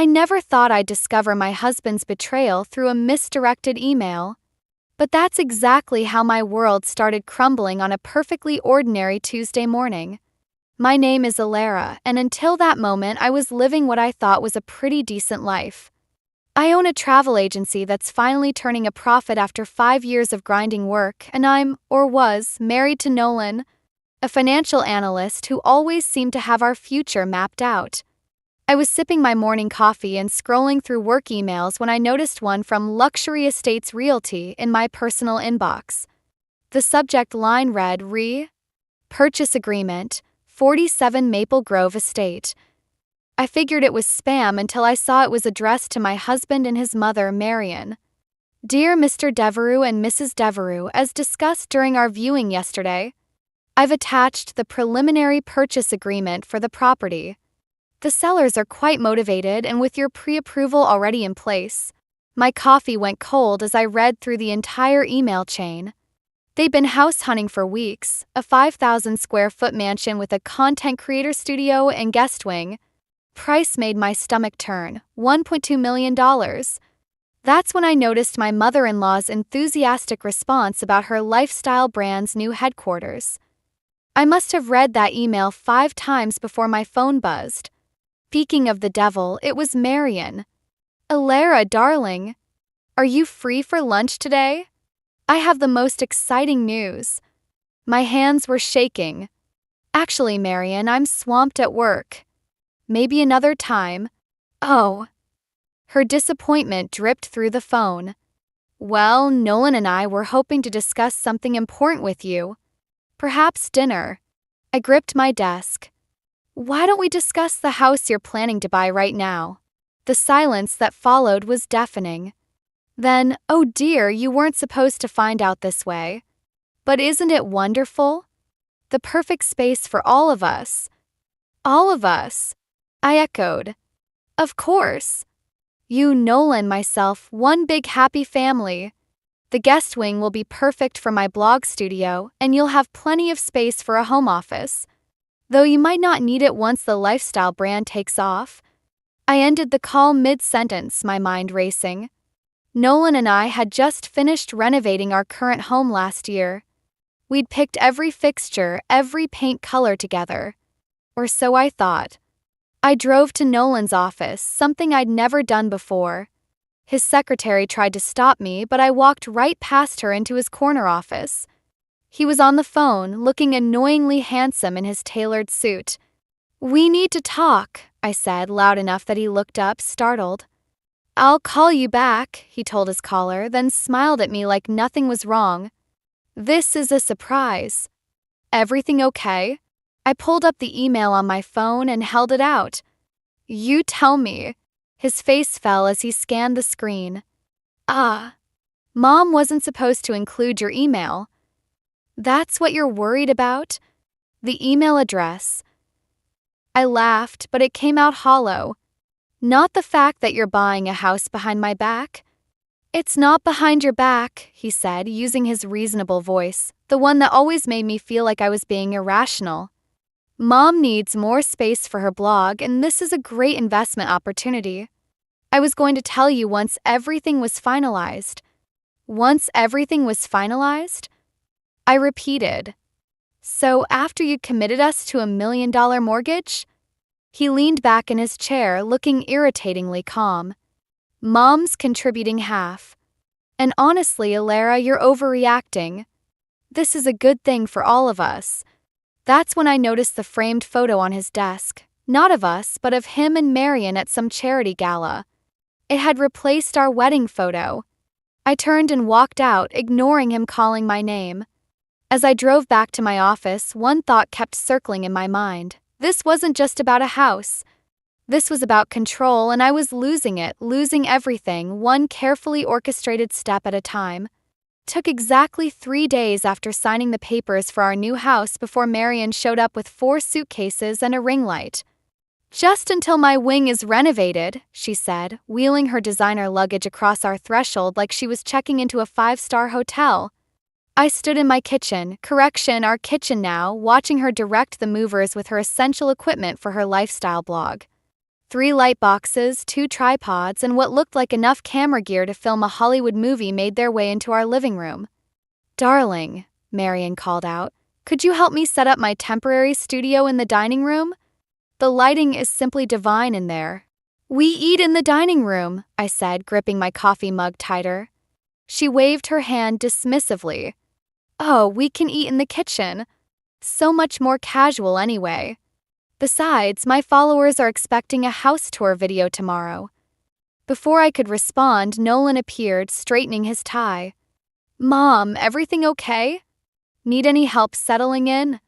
I never thought I'd discover my husband's betrayal through a misdirected email. But that's exactly how my world started crumbling on a perfectly ordinary Tuesday morning. My name is Alara, and until that moment I was living what I thought was a pretty decent life. I own a travel agency that's finally turning a profit after 5 years of grinding work, and I'm, or was, married to Nolan, a financial analyst who always seemed to have our future mapped out. I was sipping my morning coffee and scrolling through work emails when I noticed one from Luxury Estates Realty in my personal inbox. The subject line read, Purchase Agreement, 47 Maple Grove Estate. I figured it was spam until I saw it was addressed to my husband and his mother, Marion. Dear Mr. Devereux and Mrs. Devereux, as discussed during our viewing yesterday, I've attached the preliminary purchase agreement for the property. The sellers are quite motivated, and with your pre-approval already in place, my coffee went cold as I read through the entire email chain. They'd been house hunting for weeks, a 5,000 square foot mansion with a content creator studio and guest wing. Price made my stomach turn, $1.2 million. That's when I noticed my mother-in-law's enthusiastic response about her lifestyle brand's new headquarters. I must have read that email 5 times before my phone buzzed. Speaking of the devil, it was Marion. Alara, darling, are you free for lunch today? I have the most exciting news. My hands were shaking. Actually, Marion, I'm swamped at work. Maybe another time. Oh. Her disappointment dripped through the phone. Well, Nolan and I were hoping to discuss something important with you. Perhaps dinner. I gripped my desk. Why don't we discuss the house you're planning to buy right now? The silence that followed was deafening. Then, oh dear, you weren't supposed to find out this way. But isn't it wonderful? The perfect space for all of us. All of us, I echoed. Of course. You, Nolan, myself, one big happy family. The guest wing will be perfect for my blog studio, and you'll have plenty of space for a home office. Though you might not need it once the lifestyle brand takes off. I ended the call mid-sentence, my mind racing. Nolan and I had just finished renovating our current home last year. We'd picked every fixture, every paint color together. Or so I thought. I drove to Nolan's office, something I'd never done before. His secretary tried to stop me, but I walked right past her into his corner office. He was on the phone, looking annoyingly handsome in his tailored suit. We need to talk, I said, loud enough that he looked up, startled. I'll call you back, he told his caller, then smiled at me like nothing was wrong. This is a surprise. Everything okay? I pulled up the email on my phone and held it out. You tell me. His face fell as he scanned the screen. Mom wasn't supposed to include your email. That's what you're worried about? The email address. I laughed, but it came out hollow. Not the fact that you're buying a house behind my back. It's not behind your back, he said, using his reasonable voice, the one that always made me feel like I was being irrational. Mom needs more space for her blog, and this is a great investment opportunity. I was going to tell you once everything was finalized. Once everything was finalized? I repeated. So after you committed us to $1 million mortgage? He leaned back in his chair, looking irritatingly calm. Mom's contributing half. And honestly, Alara, you're overreacting. This is a good thing for all of us. That's when I noticed the framed photo on his desk, not of us, but of him and Marion at some charity gala. It had replaced our wedding photo. I turned and walked out, ignoring him calling my name. As I drove back to my office, one thought kept circling in my mind. This wasn't just about a house. This was about control, and I was losing it, losing everything, one carefully orchestrated step at a time. Took exactly 3 days after signing the papers for our new house before Marion showed up with 4 suitcases and a ring light. Just until my wing is renovated, she said, wheeling her designer luggage across our threshold like she was checking into a 5-star hotel. I stood in my kitchen, our kitchen now, watching her direct the movers with her essential equipment for her lifestyle blog. 3 light boxes, 2 tripods, and what looked like enough camera gear to film a Hollywood movie made their way into our living room. "Darling," Marian called out, "could you help me set up my temporary studio in the dining room? The lighting is simply divine in there." "We eat in the dining room," I said, gripping my coffee mug tighter. She waved her hand dismissively. "Oh, we can eat in the kitchen. So much more casual anyway. Besides, my followers are expecting a house tour video tomorrow." Before I could respond, Nolan appeared, straightening his tie. "Mom, everything okay? Need any help settling in?"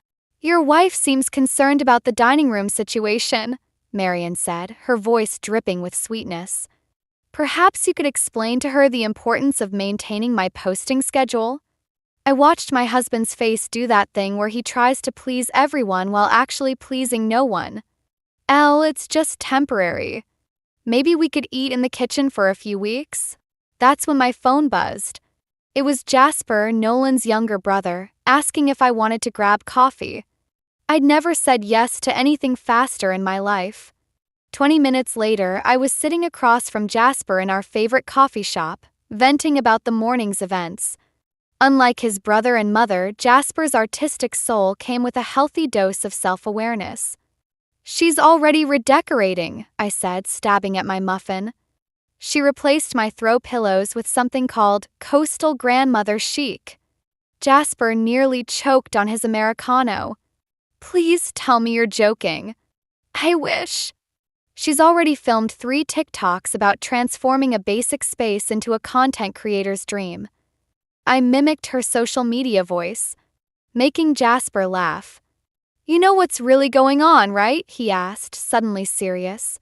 "Your wife seems concerned about the dining room situation," Marian said, her voice dripping with sweetness. "Perhaps you could explain to her the importance of maintaining my posting schedule?" I watched my husband's face do that thing where he tries to please everyone while actually pleasing no one. "Elle, it's just temporary. Maybe we could eat in the kitchen for a few weeks?" That's when my phone buzzed. It was Jasper, Nolan's younger brother, asking if I wanted to grab coffee. I'd never said yes to anything faster in my life. 20 minutes later, I was sitting across from Jasper in our favorite coffee shop, venting about the morning's events. Unlike his brother and mother, Jasper's artistic soul came with a healthy dose of self-awareness. "She's already redecorating," I said, stabbing at my muffin. She replaced my throw pillows with something called coastal grandmother chic. Jasper nearly choked on his Americano. "Please tell me you're joking." "I wish." She's already filmed 3 TikToks about transforming a basic space into a content creator's dream. I mimicked her social media voice, making Jasper laugh. "You know what's really going on, right?" he asked, suddenly serious.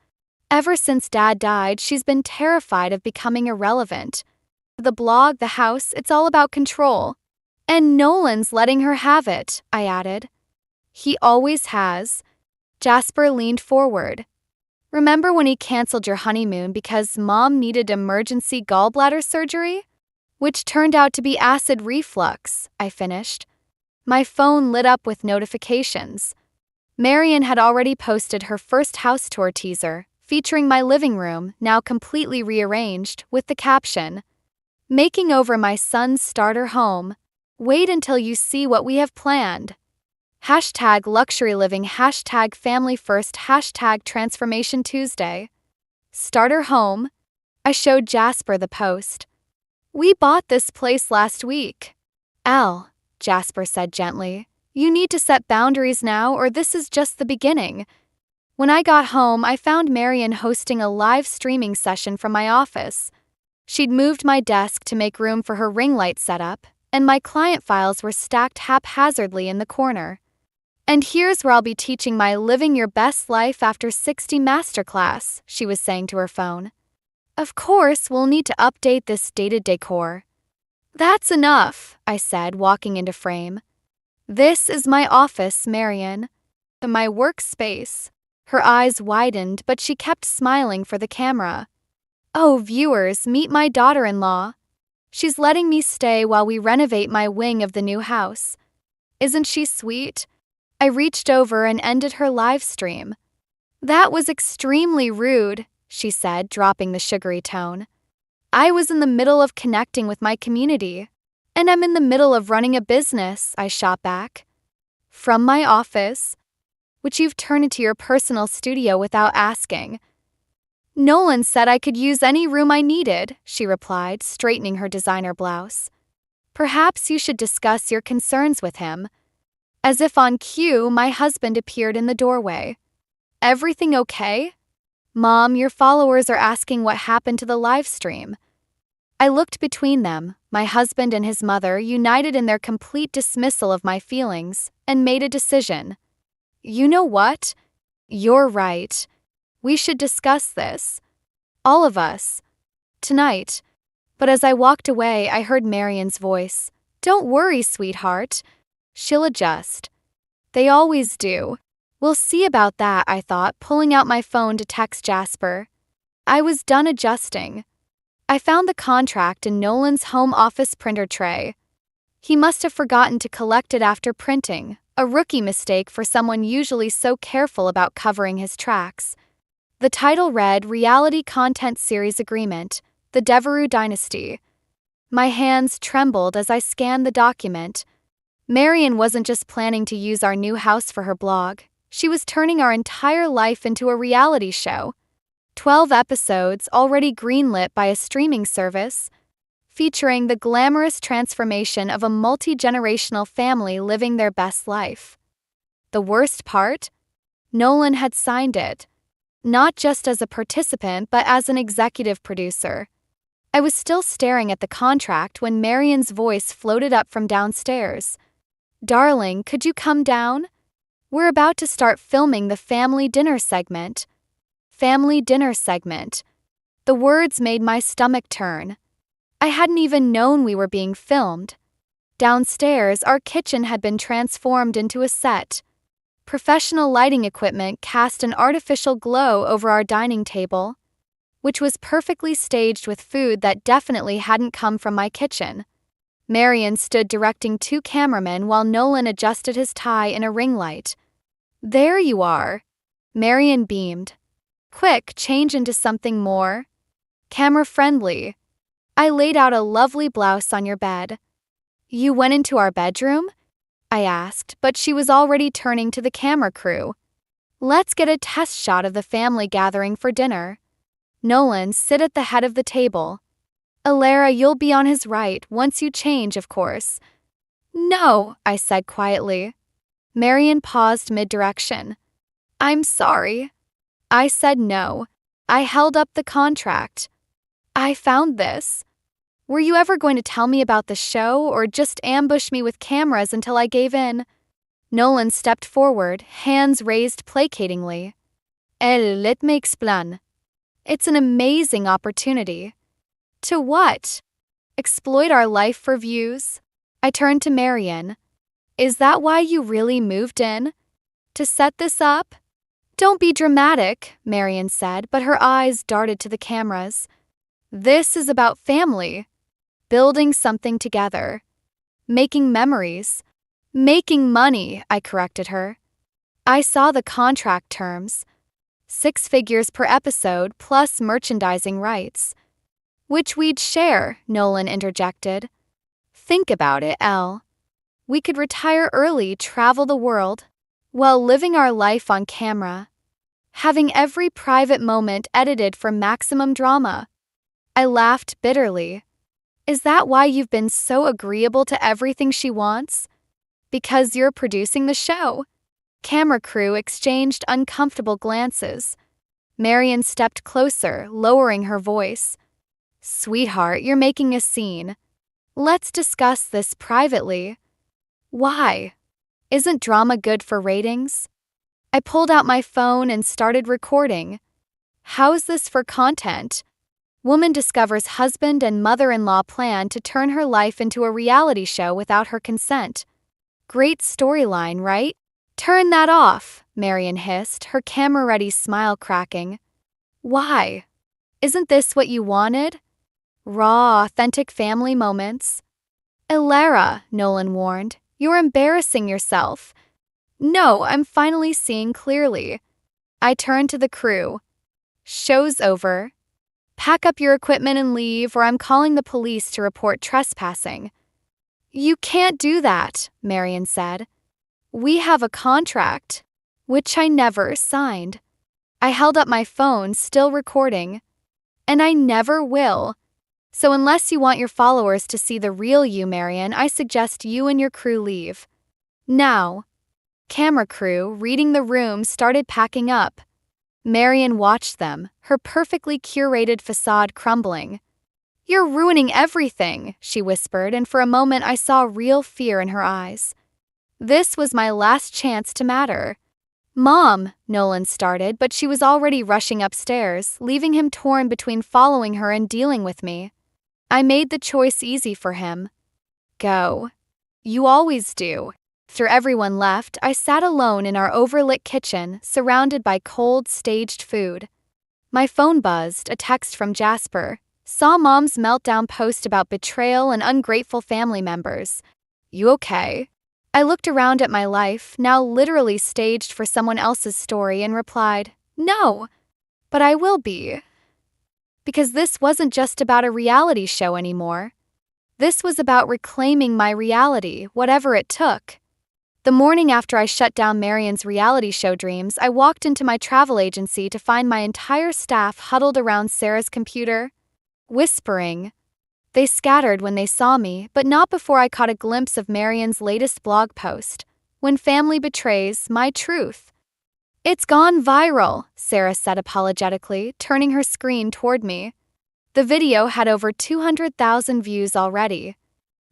"Ever since Dad died, she's been terrified of becoming irrelevant. The blog, the house, it's all about control. And Nolan's letting her have it," I added. "He always has." Jasper leaned forward. "Remember when he canceled your honeymoon because Mom needed emergency gallbladder surgery? Which turned out to be acid reflux," I finished. My phone lit up with notifications. Marian had already posted her first house tour teaser, featuring my living room, now completely rearranged, with the caption, "Making over my son's starter home. Wait until you see what we have planned." Hashtag luxury living, hashtag family first, hashtag transformation Tuesday. Starter home. I showed Jasper the post. "We bought this place last week." "Elle," Jasper said gently, "you need to set boundaries now or this is just the beginning." When I got home, I found Marian hosting a live streaming session from my office. She'd moved my desk to make room for her ring light setup, and my client files were stacked haphazardly in the corner. "And here's where I'll be teaching my Living Your Best Life After 60 masterclass," she was saying to her phone. "Of course, we'll need to update this dated decor." "That's enough," I said, walking into frame. "This is my office, Marian. My workspace." Her eyes widened, but she kept smiling for the camera. "Oh, viewers, meet my daughter-in-law. She's letting me stay while we renovate my wing of the new house. Isn't she sweet?" I reached over and ended her live stream. "That was extremely rude," she said, dropping the sugary tone. "I was in the middle of connecting with my community. And I'm in the middle of running a business," I shot back. "From my office, which you've turned into your personal studio without asking." "Nolan said I could use any room I needed," she replied, straightening her designer blouse. "Perhaps you should discuss your concerns with him." As if on cue, my husband appeared in the doorway. "Everything okay?" "Mom, your followers are asking what happened to the live stream." I looked between them, my husband and his mother united in their complete dismissal of my feelings, and made a decision. "You know what? You're right. We should discuss this. All of us. Tonight." But as I walked away, I heard Marian's voice. "Don't worry, sweetheart. She'll adjust. They always do." "We'll see about that," I thought, pulling out my phone to text Jasper. I was done adjusting. I found the contract in Nolan's home office printer tray. He must have forgotten to collect it after printing, a rookie mistake for someone usually so careful about covering his tracks. The title read Reality Content Series Agreement, The Devereux Dynasty. My hands trembled as I scanned the document. Marian wasn't just planning to use our new house for her blog. She was turning our entire life into a reality show. 12 episodes already greenlit by a streaming service, featuring the glamorous transformation of a multi-generational family living their best life. The worst part? Nolan had signed it, not just as a participant but as an executive producer. I was still staring at the contract when Marian's voice floated up from downstairs. "Darling, could you come down? We're about to start filming the family dinner segment." Family dinner segment. The words made my stomach turn. I hadn't even known we were being filmed. Downstairs, our kitchen had been transformed into a set. Professional lighting equipment cast an artificial glow over our dining table, which was perfectly staged with food that definitely hadn't come from my kitchen. Marian stood directing 2 cameramen while Nolan adjusted his tie in a ring light. "There you are." Marian beamed. "Quick, change into something more camera-friendly." I laid out a lovely blouse on your bed. "You went into our bedroom?" I asked, but she was already turning to the camera crew. "Let's get a test shot of the family gathering for dinner. Nolan, sit at the head of the table. Alara, you'll be on his right, once you change, of course." "No," I said quietly. Marian paused mid-direction. "I'm sorry." I said no. I held up the contract. "I found this. Were you ever going to tell me about the show or just ambush me with cameras until I gave in?" Nolan stepped forward, hands raised placatingly. Let me explain. It's an amazing opportunity." "To what? Exploit our life for views?" I turned to Marian. "Is that why you really moved in? To set this up?" "Don't be dramatic," Marian said, but her eyes darted to the cameras. "This is about family. Building something together. Making memories. Making money," I corrected her. I saw the contract terms. 6 figures per episode plus merchandising rights. "Which we'd share," Nolan interjected. "Think about it, Elle. We could retire early, travel the world, while living our life on camera. Having every private moment edited for maximum drama." I laughed bitterly. "Is that why you've been so agreeable to everything she wants? Because you're producing the show?" Camera crew exchanged uncomfortable glances. Marian stepped closer, lowering her voice. "Sweetheart, you're making a scene. Let's discuss this privately." "Why? Isn't drama good for ratings?" I pulled out my phone and started recording. "How's this for content? Woman discovers husband and mother-in-law plan to turn her life into a reality show without her consent. Great storyline, right?" "Turn that off," Marian hissed, her camera-ready smile cracking. "Why? Isn't this what you wanted? Raw, authentic family moments." "Alara," Nolan warned, "you're embarrassing yourself." "No, I'm finally seeing clearly." I turned to the crew. "Show's over. Pack up your equipment and leave, or I'm calling the police to report trespassing." "You can't do that," Marian said. "We have a contract." "Which I never signed." I held up my phone, still recording. "And I never will. So unless you want your followers to see the real you, Marian, I suggest you and your crew leave. Now." Camera crew, reading the room, started packing up. Marian watched them, her perfectly curated facade crumbling. "You're ruining everything," she whispered, and for a moment I saw real fear in her eyes. This was my last chance to matter. "Mom," Nolan started, but she was already rushing upstairs, leaving him torn between following her and dealing with me. I made the choice easy for him. "Go. You always do." After everyone left, I sat alone in our overlit kitchen, surrounded by cold, staged food. My phone buzzed, a text from Jasper. Saw Mom's meltdown post about betrayal and ungrateful family members. "You okay?" I looked around at my life, now literally staged for someone else's story, and replied, "No." But I will be. Because this wasn't just about a reality show anymore. This was about reclaiming my reality, whatever it took. The morning after I shut down Marion's reality show dreams, I walked into my travel agency to find my entire staff huddled around Sarah's computer, whispering. They scattered when they saw me, but not before I caught a glimpse of Marion's latest blog post, "When Family Betrays My Truth." "It's gone viral," Sarah said apologetically, turning her screen toward me. The video had over 200,000 views already.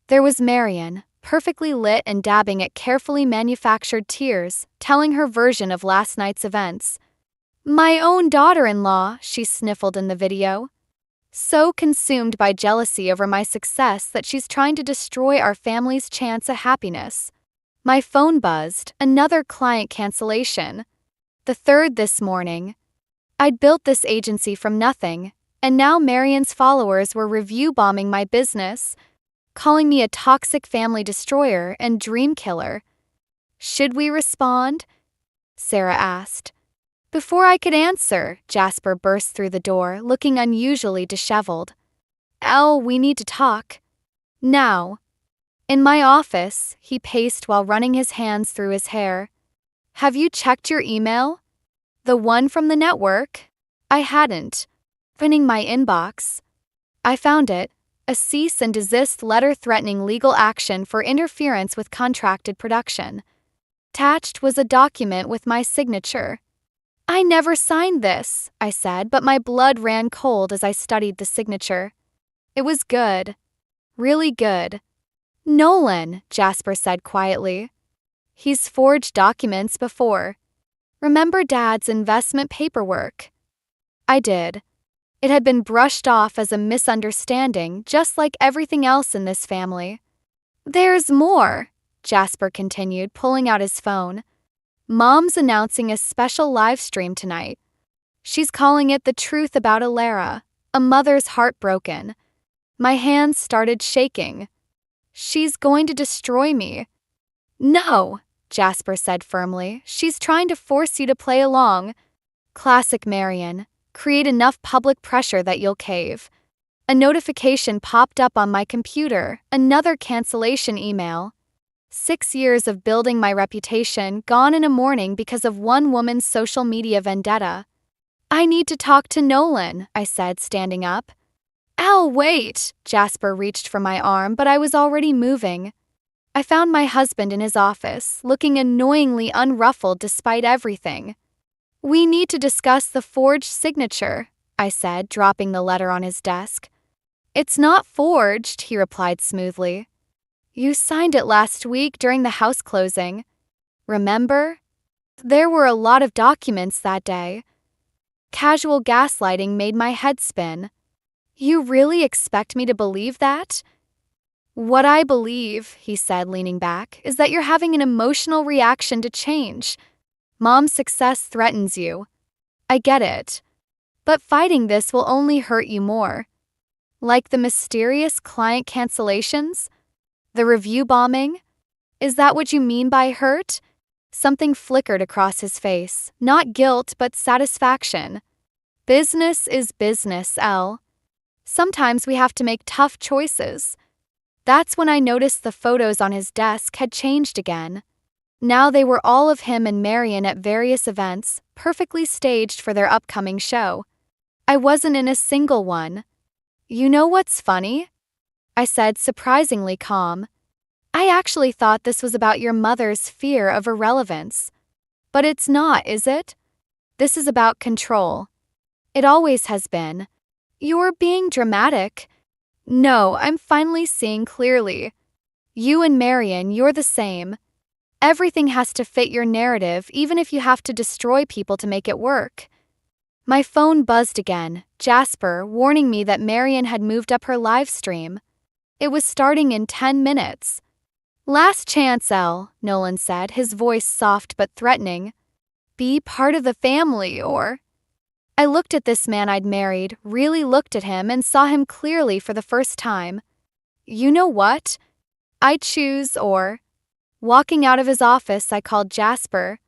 There was Marion, perfectly lit and dabbing at carefully manufactured tears, telling her version of last night's events. "My own daughter-in-law," she sniffled in the video. "So consumed by jealousy over my success that she's trying to destroy our family's chance at happiness." My phone buzzed, another client cancellation. The third this morning. I'd built this agency from nothing, and now Marion's followers were review bombing my business, calling me a toxic family destroyer and dream killer. "Should we respond?" Sarah asked. Before I could answer, Jasper burst through the door, looking unusually disheveled. "Elle, we need to talk. Now." In my office, he paced while running his hands through his hair. "Have you checked your email? The one from the network?" I hadn't. Opening my inbox, I found it, a cease and desist letter threatening legal action for interference with contracted production. Attached was a document with my signature. "I never signed this," I said, but my blood ran cold as I studied the signature. It was good. Really good. "Nolan," Jasper said quietly. "He's forged documents before. Remember Dad's investment paperwork?" I did. It had been brushed off as a misunderstanding, just like everything else in this family. "There's more," Jasper continued, pulling out his phone. "Mom's announcing a special live stream tonight. She's calling it The Truth About Alara, a mother's heartbroken." My hands started shaking. "She's going to destroy me." "No," Jasper said firmly. "She's trying to force you to play along." Classic Marion. Create enough public pressure that you'll cave. A notification popped up on my computer, another cancellation email. 6 years of building my reputation gone in a morning because of one woman's social media vendetta. "I need to talk to Nolan," I said, standing up. "Elle, wait!" Jasper reached for my arm, but I was already moving. I found my husband in his office, looking annoyingly unruffled despite everything. "We need to discuss the forged signature," I said, dropping the letter on his desk. "It's not forged," he replied smoothly. "You signed it last week during the house closing. Remember? There were a lot of documents that day." Casual gaslighting made my head spin. "You really expect me to believe that?" "What I believe," he said, leaning back, "is that you're having an emotional reaction to change. Mom's success threatens you. I get it. But fighting this will only hurt you more. Like the mysterious client cancellations? The review bombing? Is that what you mean by hurt?" Something flickered across his face, not guilt but satisfaction. "Business is business, Elle. Sometimes we have to make tough choices." That's when I noticed the photos on his desk had changed again. Now they were all of him and Marion at various events, perfectly staged for their upcoming show. I wasn't in a single one. "You know what's funny?" I said, surprisingly calm. "I actually thought this was about your mother's fear of irrelevance. But it's not, is it? This is about control. It always has been." "You're being dramatic." "No, I'm finally seeing clearly. You and Marion, you're the same. Everything has to fit your narrative, even if you have to destroy people to make it work." My phone buzzed again, Jasper warning me that Marion had moved up her live stream. It was starting in 10 minutes. "Last chance, Elle," Nolan said, his voice soft but threatening. "Be part of the family, or..." I looked at this man I'd married, really looked at him, and saw him clearly for the first time. "You know what? I choose, or..." Walking out of his office, I called Jasper.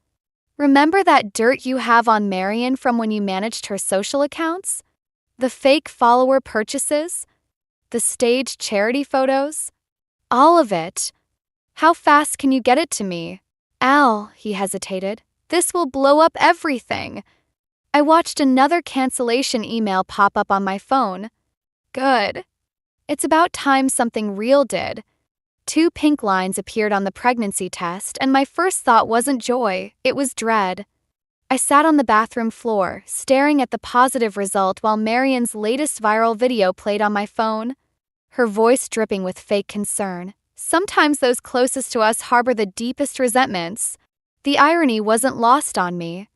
Remember that dirt you have on Marian from when you managed her social accounts? The fake follower purchases? The staged charity photos? All of it. How fast can you get it to me? Al, he hesitated. This will blow up everything. I watched another cancellation email pop up on my phone. Good. It's about time something real did. 2 pink lines appeared on the pregnancy test, and my first thought wasn't joy, it was dread. I sat on the bathroom floor, staring at the positive result while Marian's latest viral video played on my phone, her voice dripping with fake concern. Sometimes those closest to us harbor the deepest resentments. The irony wasn't lost on me.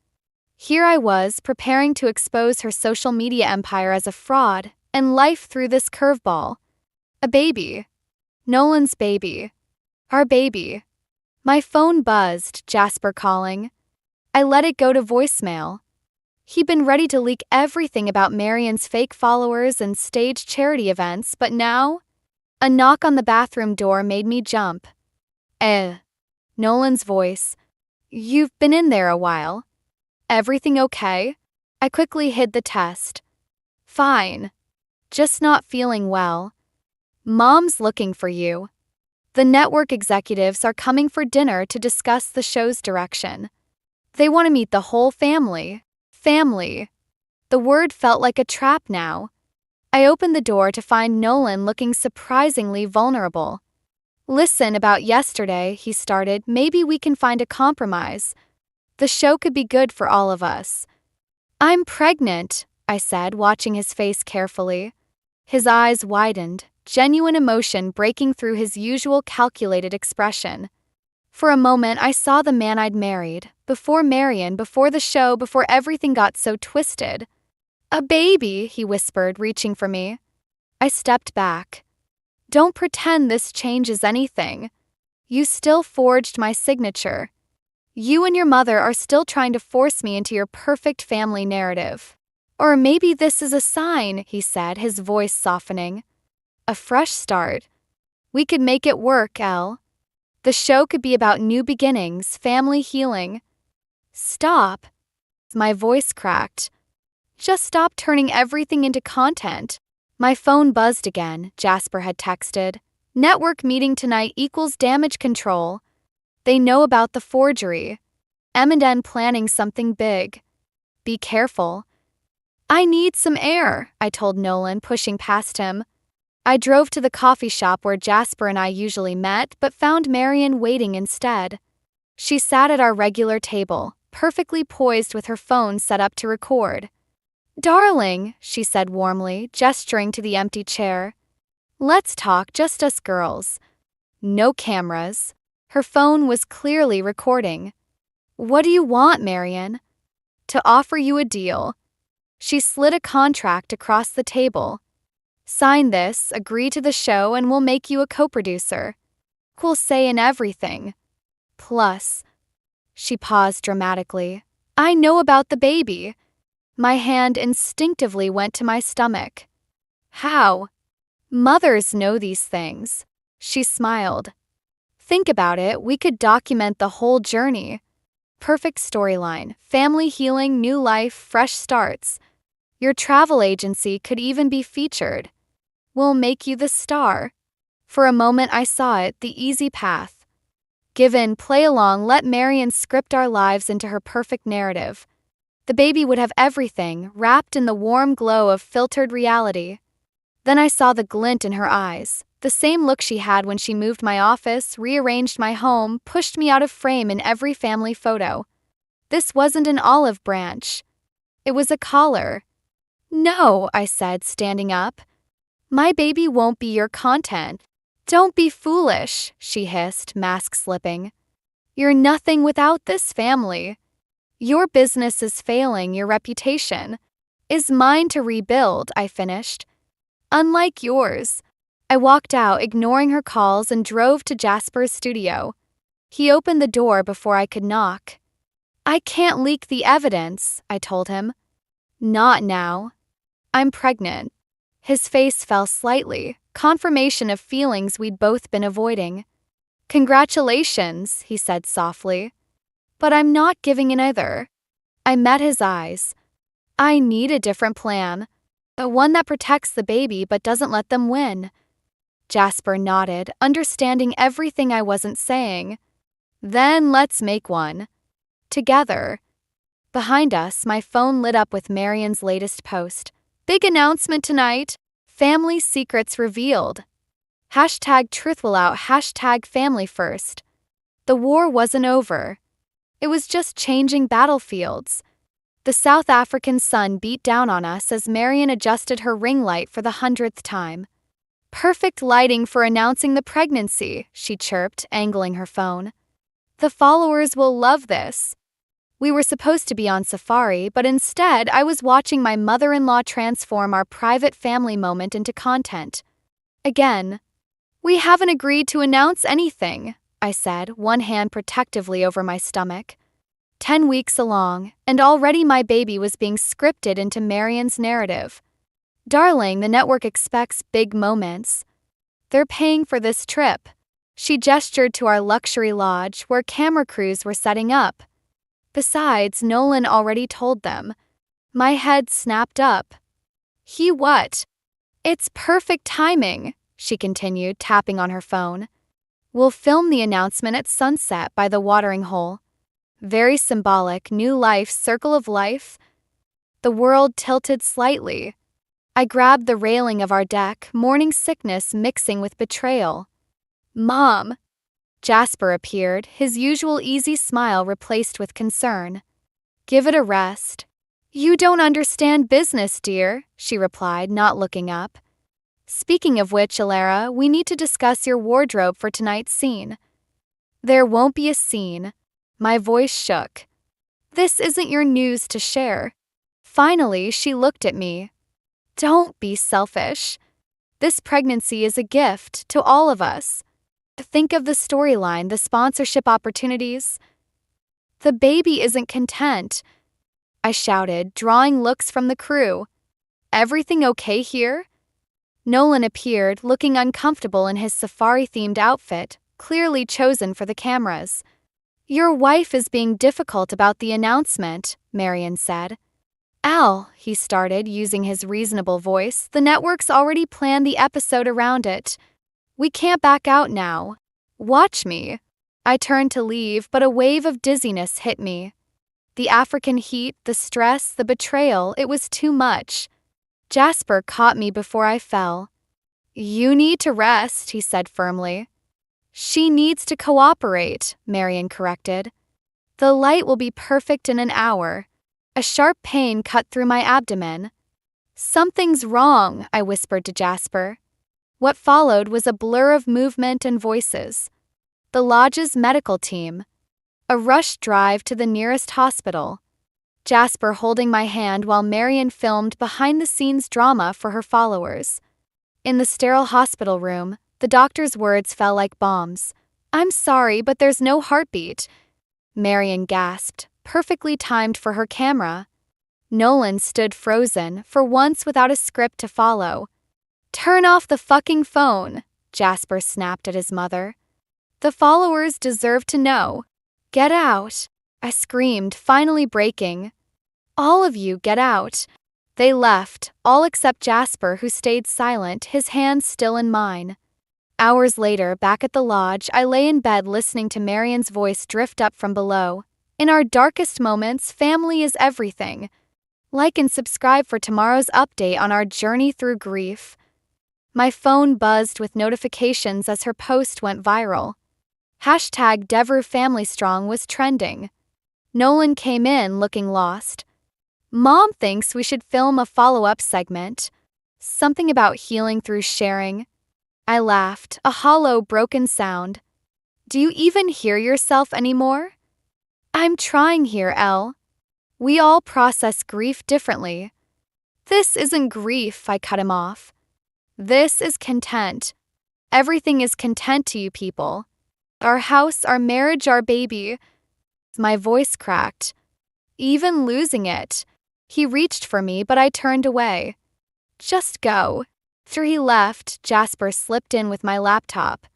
Here I was, preparing to expose her social media empire as a fraud, and life threw this curveball. A baby. Nolan's baby. Our baby. My phone buzzed, Jasper calling. I let it go to voicemail. He'd been ready to leak everything about Marian's fake followers and staged charity events, but now? A knock on the bathroom door made me jump. Nolan's voice. You've been in there a while. Everything okay? I quickly hid the test. Fine. Just not feeling well. Mom's looking for you. The network executives are coming for dinner to discuss the show's direction. They want to meet the whole family. Family. The word felt like a trap now. I opened the door to find Nolan looking surprisingly vulnerable. Listen, about yesterday, he started, maybe we can find a compromise. The show could be good for all of us. I'm pregnant, I said, watching his face carefully. His eyes widened, genuine emotion breaking through his usual calculated expression. For a moment, I saw the man I'd married, before Marian, before the show, before everything got so twisted. A baby, he whispered, reaching for me. I stepped back. Don't pretend this changes anything. You still forged my signature. You and your mother are still trying to force me into your perfect family narrative. Or maybe this is a sign, he said, his voice softening. A fresh start. We could make it work, Elle. The show could be about new beginnings, family healing. Stop. My voice cracked. Just stop turning everything into content. My phone buzzed again, Jasper had texted. Network meeting tonight equals damage control. They know about the forgery. M&N planning something big. Be careful. I need some air, I told Nolan, pushing past him. I drove to the coffee shop where Jasper and I usually met, but found Marian waiting instead. She sat at our regular table, perfectly poised with her phone set up to record. Darling, she said warmly, gesturing to the empty chair. Let's talk, just us girls. No cameras. Her phone was clearly recording. What do you want, Marian? To offer you a deal. She slid a contract across the table. Sign this, agree to the show, and we'll make you a co-producer. We'll say in everything. Plus, she paused dramatically. I know about the baby. My hand instinctively went to my stomach. How? Mothers know these things. She smiled. Think about it, we could document the whole journey. Perfect storyline, family healing, new life, fresh starts. Your travel agency could even be featured. We'll make you the star. For a moment I saw it, the easy path. Give in, play along, let Marian script our lives into her perfect narrative. The baby would have everything, wrapped in the warm glow of filtered reality. Then I saw the glint in her eyes, the same look she had when she moved my office, rearranged my home, pushed me out of frame in every family photo. This wasn't an olive branch. It was a collar. No, I said, standing up. My baby won't be your content. Don't be foolish, she hissed, mask slipping. You're nothing without this family. Your business is failing, your reputation is mine to rebuild, I finished. Unlike yours. I walked out, ignoring her calls, and drove to Jasper's studio. He opened the door before I could knock. I can't leak the evidence, I told him. Not now. I'm pregnant. His face fell slightly, confirmation of feelings we'd both been avoiding. Congratulations, he said softly. But I'm not giving in either. I met his eyes. I need a different plan. One that protects the baby but doesn't let them win. Jasper nodded, understanding everything I wasn't saying. Then let's make one. Together. Behind us, my phone lit up with Marian's latest post. Big announcement tonight. Family secrets revealed. Hashtag truth will out, hashtag family first. The war wasn't over. It was just changing battlefields. The South African sun beat down on us as Marian adjusted her ring light for the 100th time. Perfect lighting for announcing the pregnancy, she chirped, angling her phone. The followers will love this. We were supposed to be on safari, but instead I was watching my mother-in-law transform our private family moment into content. Again. We haven't agreed to announce anything, I said, one hand protectively over my stomach. 10 weeks along, and already my baby was being scripted into Marian's narrative. Darling, the network expects big moments. They're paying for this trip. She gestured to our luxury lodge where camera crews were setting up. Besides, Nolan already told them. My head snapped up. He what? It's perfect timing, she continued, tapping on her phone. We'll film the announcement at sunset by the watering hole. Very symbolic, new life, circle of life. The world tilted slightly. I grabbed the railing of our deck, morning sickness mixing with betrayal. Mom! Jasper appeared, his usual easy smile replaced with concern. Give it a rest. You don't understand business, dear, she replied, not looking up. Speaking of which, Alara, we need to discuss your wardrobe for tonight's scene. There won't be a scene. My voice shook. This isn't your news to share. Finally, she looked at me. Don't be selfish. This pregnancy is a gift to all of us. Think of the storyline, the sponsorship opportunities. The baby isn't content, I shouted, drawing looks from the crew. Everything okay here? Nolan appeared, looking uncomfortable in his safari-themed outfit, clearly chosen for the cameras. Your wife is being difficult about the announcement, Marian said. Al, he started, using his reasonable voice, the network's already planned the episode around it. We can't back out now. Watch me. I turned to leave, but a wave of dizziness hit me. The African heat, the stress, the betrayal, it was too much. Jasper caught me before I fell. You need to rest, he said firmly. She needs to cooperate, Marian corrected. The light will be perfect in an hour. A sharp pain cut through my abdomen. Something's wrong, I whispered to Jasper. What followed was a blur of movement and voices. The lodge's medical team. A rushed drive to the nearest hospital. Jasper holding my hand while Marian filmed behind-the-scenes drama for her followers. In the sterile hospital room, the doctor's words fell like bombs. I'm sorry, but there's no heartbeat. Marian gasped, perfectly timed for her camera. Nolan stood frozen, for once without a script to follow. Turn off the fucking phone, Jasper snapped at his mother. The followers deserve to know. Get out, I screamed, finally breaking. All of you, get out. They left, all except Jasper, who stayed silent, his hands still in mine. Hours later, back at the lodge, I lay in bed listening to Marian's voice drift up from below. In our darkest moments, family is everything. Like and subscribe for tomorrow's update on our journey through grief. My phone buzzed with notifications as her post went viral. Hashtag #DevereauFamilyStrong was trending. Nolan came in looking lost. Mom thinks we should film a follow-up segment. Something about healing through sharing. I laughed, a hollow, broken sound. Do you even hear yourself anymore? I'm trying here, Elle. We all process grief differently. This isn't grief, I cut him off. This is content. Everything is content to you people. Our house, our marriage, our baby. My voice cracked. Even losing it. He reached for me, but I turned away. Just go. After he left, Jasper slipped in with my laptop.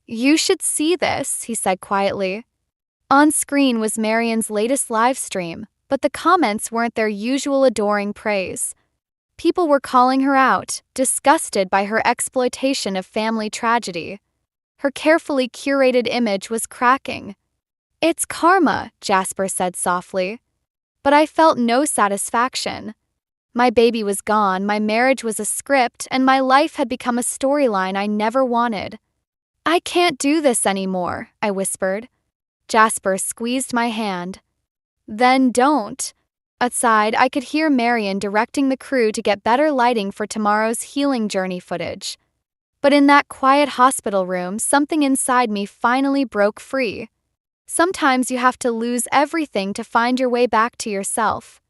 You should see this, he said quietly. On screen was Marian's latest live stream, but the comments weren't their usual adoring praise. People were calling her out, disgusted by her exploitation of family tragedy. Her carefully curated image was cracking. "It's karma," Jasper said softly. But I felt no satisfaction. My baby was gone, my marriage was a script, and my life had become a storyline I never wanted. "I can't do this anymore," I whispered. Jasper squeezed my hand. "Then don't." Outside, I could hear Marian directing the crew to get better lighting for tomorrow's healing journey footage. But in that quiet hospital room, something inside me finally broke free. Sometimes you have to lose everything to find your way back to yourself.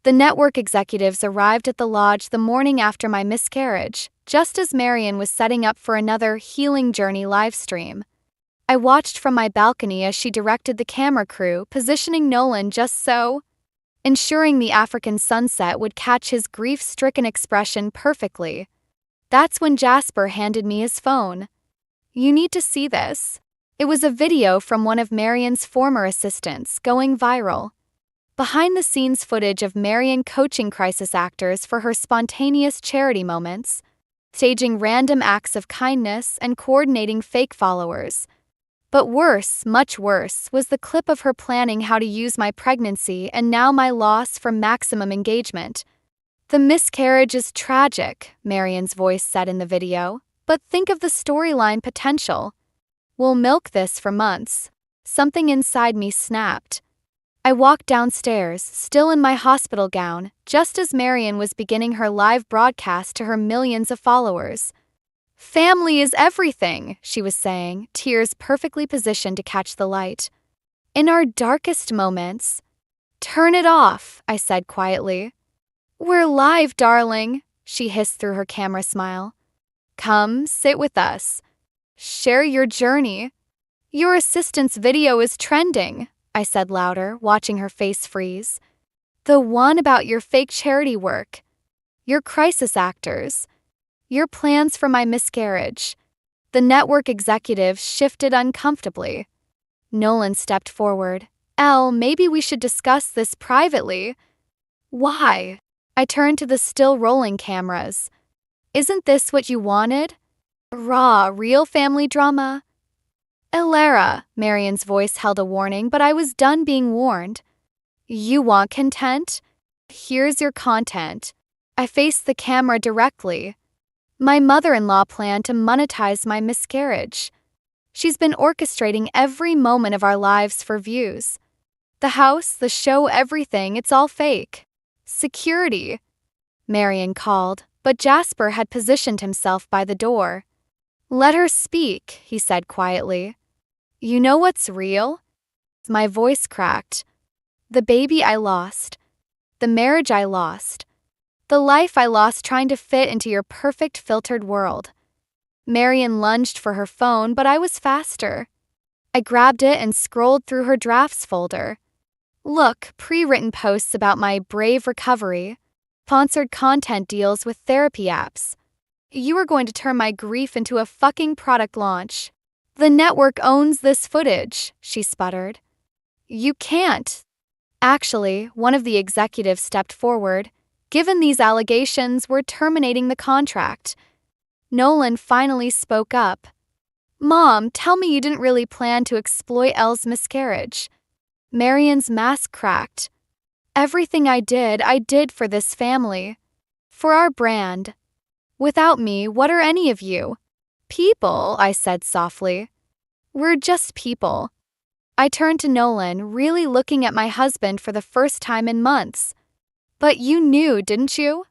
The network executives arrived at the lodge the morning after my miscarriage, just as Marian was setting up for another healing journey livestream. I watched from my balcony as she directed the camera crew, positioning Nolan just so, ensuring the African sunset would catch his grief-stricken expression perfectly. That's when Jasper handed me his phone. "You need to see this." It was a video from one of Marian's former assistants, going viral. Behind-the-scenes footage of Marian coaching crisis actors for her spontaneous charity moments, staging random acts of kindness, and coordinating fake followers. But worse, much worse, was the clip of her planning how to use my pregnancy and now my loss for maximum engagement. "The miscarriage is tragic," Marian's voice said in the video, "but think of the storyline potential. We'll milk this for months." Something inside me snapped. I walked downstairs, still in my hospital gown, just as Marian was beginning her live broadcast to her millions of followers. "Family is everything," she was saying, tears perfectly positioned to catch the light. "In our darkest moments." "Turn it off," I said quietly. "We're live, darling," she hissed through her camera smile. "Come, sit with us. Share your journey. Your assistant's video is trending," I said louder, watching her face freeze. "The one about your fake charity work. Your crisis actors. Your plans for my miscarriage." The network executive shifted uncomfortably. Nolan stepped forward. "Elle, maybe we should discuss this privately." "Why?" I turned to the still rolling cameras. "Isn't this what you wanted? Raw, real family drama?" "Elara," Marian's voice held a warning, but I was done being warned. "You want content? Here's your content." I faced the camera directly. My mother-in-law planned to monetize my miscarriage. She's been orchestrating every moment of our lives for views. The house, the show, everything, it's all fake. "Security," Marian called, but Jasper had positioned himself by the door. "Let her speak," he said quietly. "You know what's real?" My voice cracked. "The baby I lost. The marriage I lost. The life I lost trying to fit into your perfect filtered world." Marian lunged for her phone, but I was faster. I grabbed it and scrolled through her drafts folder. Look, pre-written posts about my brave recovery, sponsored content deals with therapy apps. "You are going to turn my grief into a fucking product launch. The network owns this footage," she sputtered. "You can't." Actually, one of the executives stepped forward. "Given these allegations, we're terminating the contract." Nolan finally spoke up. "Mom, tell me you didn't really plan to exploit Elle's miscarriage." Marian's mask cracked. "Everything I did for this family. For our brand. Without me, what are any of you?" "People," I said softly. "We're just people." I turned to Nolan, really looking at my husband for the first time in months. "But you knew, didn't you?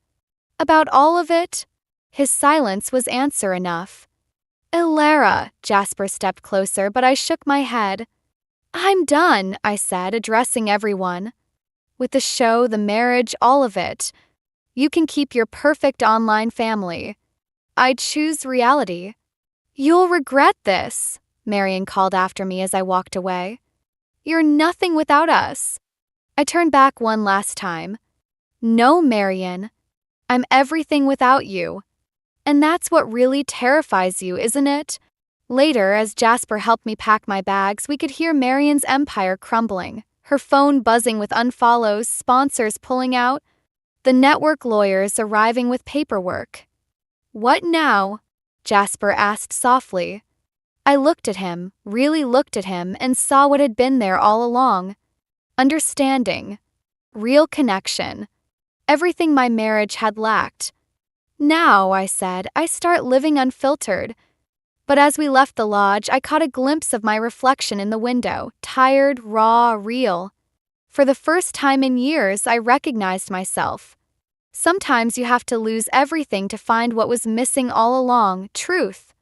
About all of it?" His silence was answer enough. "Elara," Jasper stepped closer, but I shook my head. "I'm done," I said, addressing everyone. "With the show, the marriage, all of it. You can keep your perfect online family. I choose reality." "You'll regret this," Marian called after me as I walked away. "You're nothing without us." I turned back one last time. "No, Marian. I'm everything without you. And that's what really terrifies you, isn't it? Later, as Jasper helped me pack my bags, we could hear Marian's empire crumbling, her phone buzzing with unfollows, sponsors pulling out, the network lawyers arriving with paperwork. "What now?" Jasper asked softly. I looked at him, really looked at him, and saw what had been there all along. Understanding. Real connection. Everything my marriage had lacked. "Now," I said, "I start living unfiltered." But as we left the lodge, I caught a glimpse of my reflection in the window, tired, raw, real. For the first time in years, I recognized myself. Sometimes you have to lose everything to find what was missing all along: truth.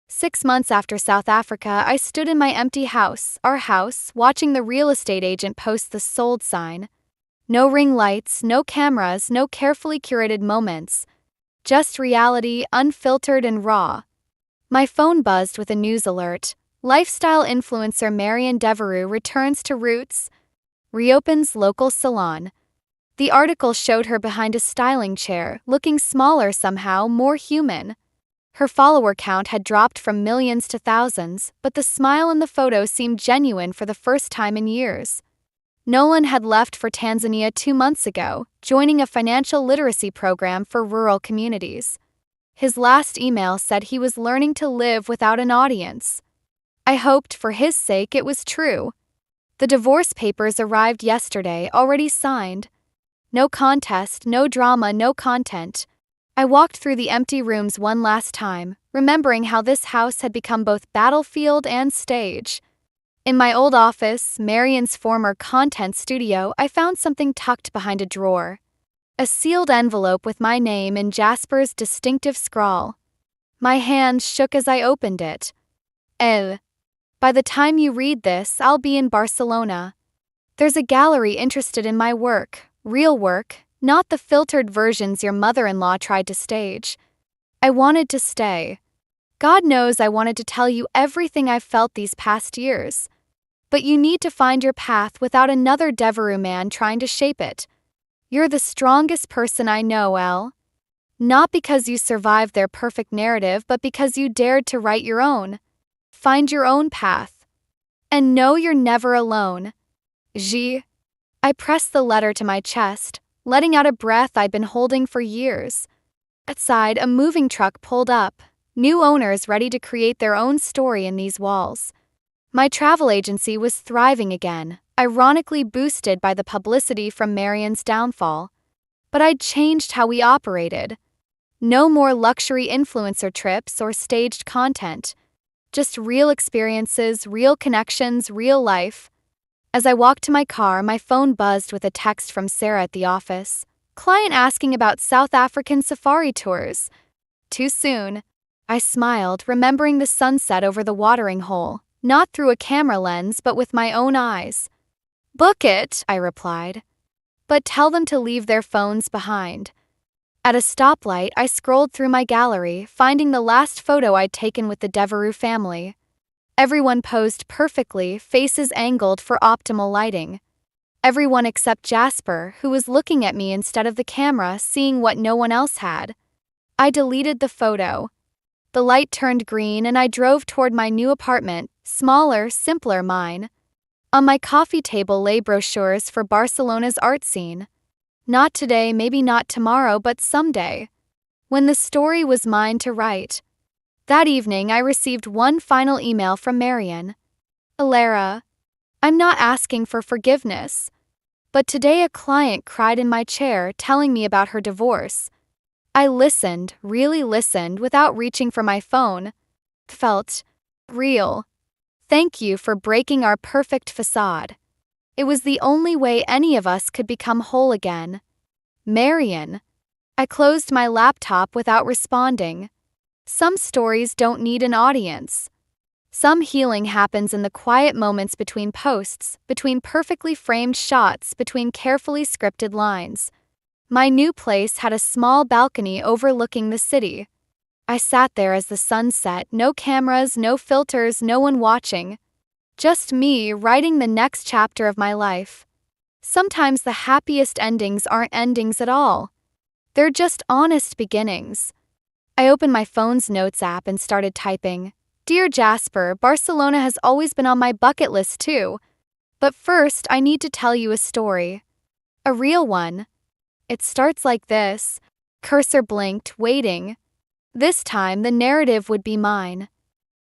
6 months after South Africa, I stood in my empty house, our house, watching the real estate agent post the sold sign. No ring lights, no cameras, no carefully curated moments. Just reality, unfiltered and raw. My phone buzzed with a news alert. Lifestyle influencer Marian Devereux returns to Roots, reopens local salon. The article showed her behind a styling chair, looking smaller somehow, more human. Her follower count had dropped from millions to thousands, but the smile in the photo seemed genuine for the first time in years. Nolan had left for Tanzania 2 months ago, joining a financial literacy program for rural communities. His last email said he was learning to live without an audience. I hoped for his sake it was true. The divorce papers arrived yesterday, already signed. No contest, no drama, no content. I walked through the empty rooms one last time, remembering how this house had become both battlefield and stage. In my old office, Marian's former content studio, I found something tucked behind a drawer. A sealed envelope with my name in Jasper's distinctive scrawl. My hand shook as I opened it. "El. By the time you read this, I'll be in Barcelona. There's a gallery interested in my work, real work, not the filtered versions your mother-in-law tried to stage. I wanted to stay. God knows I wanted to tell you everything I've felt these past years. But you need to find your path without another Devereux man trying to shape it. You're the strongest person I know, Elle. Not because you survived their perfect narrative, but because you dared to write your own. Find your own path. And know you're never alone. G." I pressed the letter to my chest, letting out a breath I'd been holding for years. Outside, a moving truck pulled up, new owners ready to create their own story in these walls. My travel agency was thriving again, ironically boosted by the publicity from Marian's downfall. But I'd changed how we operated. No more luxury influencer trips or staged content. Just real experiences, real connections, real life. As I walked to my car, my phone buzzed with a text from Sarah at the office. Client asking about South African safari tours. Too soon. I smiled, remembering the sunset over the watering hole, not through a camera lens but with my own eyes. "Book it," I replied. "But tell them to leave their phones behind." At a stoplight, I scrolled through my gallery, finding the last photo I'd taken with the Devereux family. Everyone posed perfectly, faces angled for optimal lighting. Everyone except Jasper, who was looking at me instead of the camera, seeing what no one else had. I deleted the photo. The light turned green and I drove toward my new apartment, smaller, simpler mine. On my coffee table lay brochures for Barcelona's art scene. Not today, maybe not tomorrow, but someday. When the story was mine to write. That evening, I received one final email from Marian. "Alara, I'm not asking for forgiveness. But today a client cried in my chair telling me about her divorce. I listened, really listened, without reaching for my phone. Felt real. Thank you for breaking our perfect facade. It was the only way any of us could become whole again. Marian." I closed my laptop without responding. Some stories don't need an audience. Some healing happens in the quiet moments between posts, between perfectly framed shots, between carefully scripted lines. My new place had a small balcony overlooking the city. I sat there as the sun set, no cameras, no filters, no one watching. Just me writing the next chapter of my life. Sometimes the happiest endings aren't endings at all. They're just honest beginnings. I opened my phone's notes app and started typing. Dear Jasper, Barcelona has always been on my bucket list too. But first, I need to tell you a story. A real one. It starts like this. Cursor blinked, waiting. This time, the narrative would be mine.